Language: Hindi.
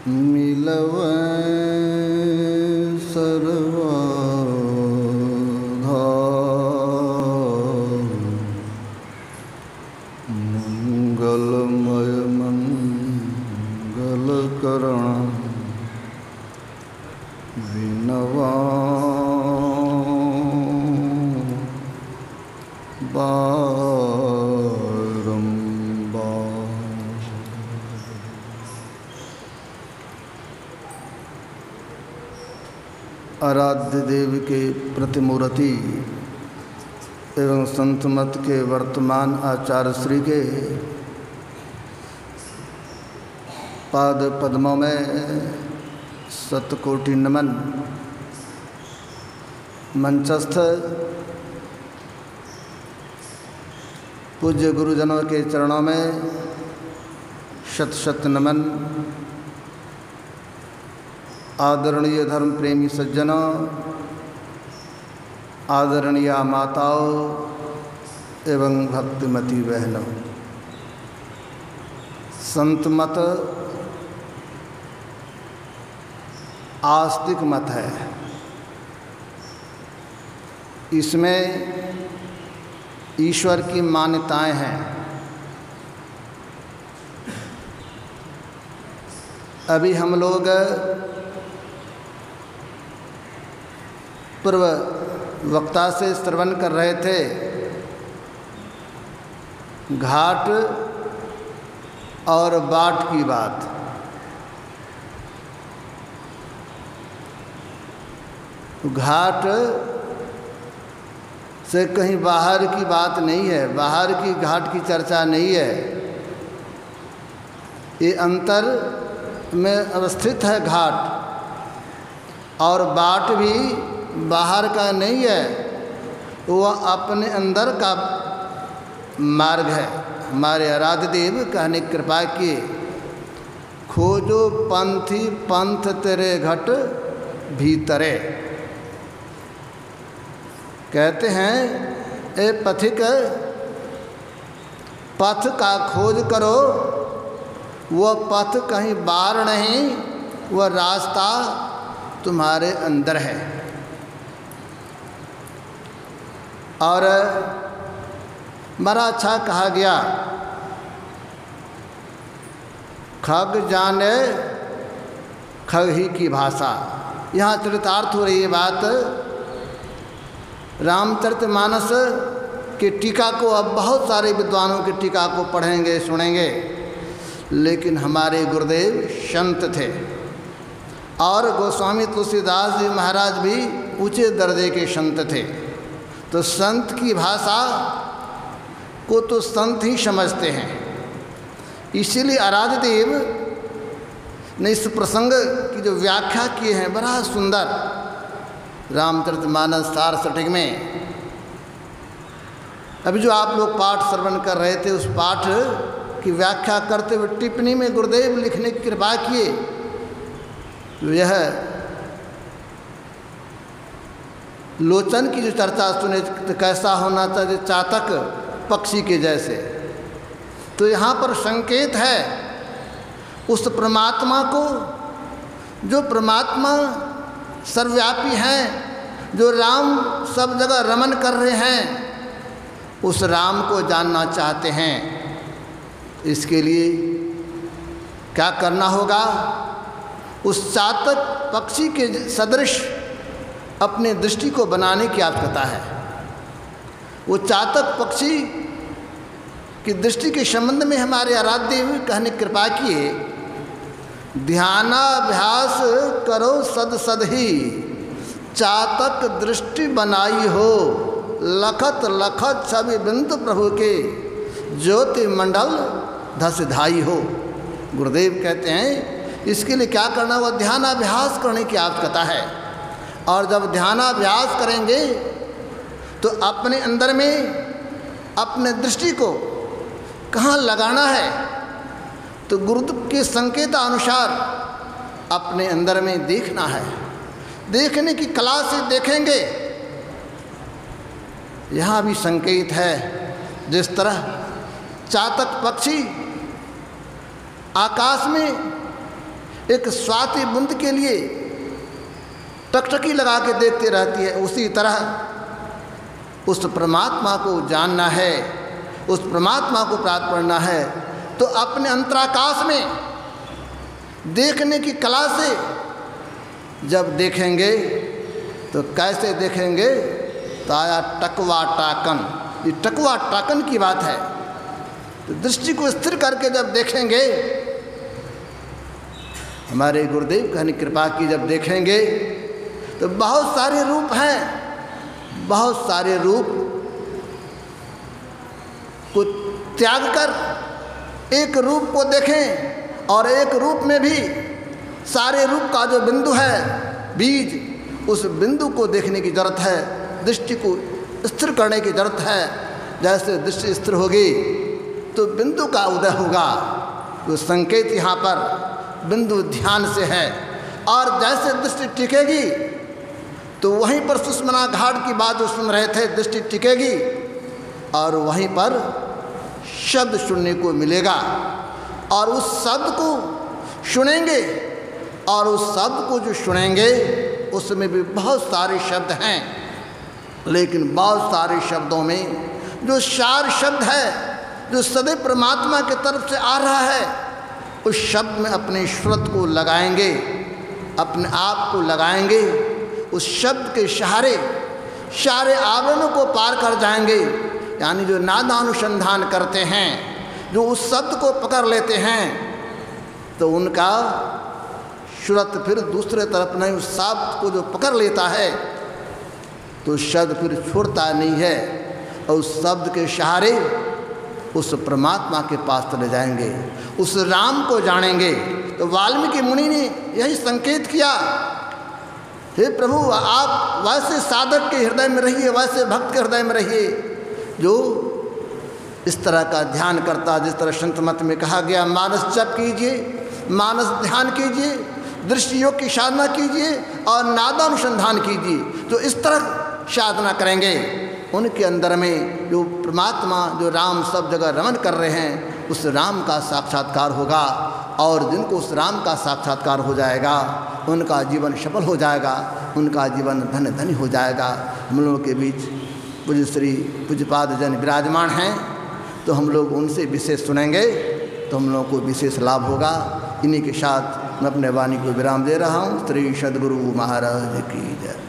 मिलवै सर्वधा मंगलमय मंगलकरण विनवा आराध्य देव के प्रतिमूर्ति एवं संत मत के वर्तमान आचार्य श्री के पाद पद्मों में शतकोटि नमन। मंचस्थ पूज्य गुरुजनों के चरणों में शत शत नमन। आदरणीय धर्म प्रेमी सज्जनों, आदरणीय माताओं एवं भक्तिमती बहनों, संत मत आस्तिक मत है। इसमें ईश्वर की मान्यताएं हैं। अभी हम लोग पूर्व वक्ता से श्रवण कर रहे थे घाट और बाट की बात। घाट से कहीं बाहर की बात नहीं है, बाहर की घाट की चर्चा नहीं है। ये अंतर में अवस्थित है घाट, और बाट भी बाहर का नहीं है, वह अपने अंदर का मार्ग है। हमारे आराध्य देव कहने कृपा किए, खोजो पंथी पंथ तेरे घट भीतरे। कहते हैं ए पथिक, पथ का खोज करो, वह पथ कहीं बाहर नहीं, वह रास्ता तुम्हारे अंदर है। और बड़ा अच्छा कहा गया, खग जाने खग ही की भाषा। यहाँ चरितार्थ हो रही है बात। रामचरितमानस के टीका को अब बहुत सारे विद्वानों के टीका को पढ़ेंगे सुनेंगे, लेकिन हमारे गुरुदेव संत थे और गोस्वामी तुलसीदास जी महाराज भी ऊंचे दर्जे के संत थे। तो संत की भाषा को तो संत ही समझते हैं। इसीलिए आराध्य देव ने इस प्रसंग की जो व्याख्या की है बड़ा सुंदर, रामचरितमानस सार सटिक में। अभी जो आप लोग पाठ श्रवण कर रहे थे, उस पाठ की व्याख्या करते हुए टिप्पणी में गुरुदेव लिखने की कृपा किए, यह लोचन की जो चर्चा सुने तो कैसा होना चाहिए, चातक पक्षी के जैसे। तो यहाँ पर संकेत है उस परमात्मा को, जो परमात्मा सर्वव्यापी हैं, जो राम सब जगह रमन कर रहे हैं, उस राम को जानना चाहते हैं। इसके लिए क्या करना होगा? उस चातक पक्षी के सदृश अपने दृष्टि को बनाने की आवश्यकता है। वो चातक पक्षी की दृष्टि के संबंध में हमारे आराध्य कहने कृपा किए, ध्यानाभ्यास करो सद सद ही, चातक दृष्टि बनाई हो, लखत लखत छवि बिंदु प्रभु के, ज्योति मंडल धस धाई हो। गुरुदेव कहते हैं इसके लिए क्या करना हुआ? ध्यानाभ्यास करने की आवश्यकता है। और जब ध्यानाभ्यास करेंगे तो अपने अंदर में अपने दृष्टि को कहाँ लगाना है, तो गुरुदेव के संकेतानुसार अपने अंदर में देखना है। देखने की कला से देखेंगे। यहाँ भी संकेत है, जिस तरह चातक पक्षी आकाश में एक स्वाति बूंद के लिए टकटकी लगा के देखती रहती है, उसी तरह उस परमात्मा को जानना है, उस परमात्मा को प्राप्त करना है तो अपने अंतराकाश में देखने की कला से जब देखेंगे तो कैसे देखेंगे, तो आया टकवा टाकन, ये टकवा टाकन की बात है। तो दृष्टि को स्थिर करके जब देखेंगे, हमारे गुरुदेव कहने कृपा की जब देखेंगे तो बहुत सारे रूप हैं, बहुत सारे रूप को त्याग कर एक रूप को देखें और एक रूप में भी सारे रूप का जो बिंदु है बीज, उस बिंदु को देखने की जरूरत है, दृष्टि को स्थिर करने की जरूरत है। जैसे दृष्टि स्थिर होगी तो बिंदु का उदय होगा। तो संकेत यहाँ पर बिंदु ध्यान से है, और जैसे दृष्टि टिकेगी तो वहीं पर सुषमना घाट की बात जो सुन रहे थे, दृष्टि टिकेगी और वहीं पर शब्द सुनने को मिलेगा, और उस शब्द को सुनेंगे, और उस शब्द को जो सुनेंगे उसमें भी बहुत सारे शब्द हैं, लेकिन बहुत सारे शब्दों में जो सार शब्द है जो सदैव परमात्मा की तरफ से आ रहा है, उस शब्द में अपने श्रुत को लगाएंगे, अपने आप को लगाएंगे, उस शब्द के सहारे सारे आवरणों को पार कर जाएंगे। यानी जो नादानुसंधान करते हैं, जो उस शब्द को पकड़ लेते हैं, तो उनका श्रुत फिर दूसरे तरफ नहीं, उस शब्द को जो पकड़ लेता है तो शब्द फिर छोड़ता नहीं है, और उस शब्द के सहारे उस परमात्मा के पास चले जाएंगे, उस राम को जानेंगे। तो वाल्मीकि मुनि ने यही संकेत किया, हे प्रभु आप वैसे साधक के हृदय में रहिए, वैसे भक्त के हृदय में रहिए जो इस तरह का ध्यान करता, जिस तरह संत मत में कहा गया, मानस जप कीजिए, मानस ध्यान कीजिए, दृष्टि योग की साधना कीजिए और नादानुसंधान कीजिए। जो इस तरह साधना करेंगे उनके अंदर में जो परमात्मा, जो राम सब जगह रमन कर रहे हैं, उस राम का साक्षात्कार होगा, और जिनको उस राम का साक्षात्कार हो जाएगा उनका जीवन सफल हो जाएगा, उनका जीवन धन्य धन्य हो जाएगा। हम लोगों के बीच पूज्य श्री पूज्यपाद जन विराजमान हैं, तो हम लोग उनसे विशेष सुनेंगे तो हम लोगों को विशेष लाभ होगा। इन्हीं के साथ मैं अपने वाणी को विराम दे रहा हूँ। श्री सद्गुरु महाराज की जय।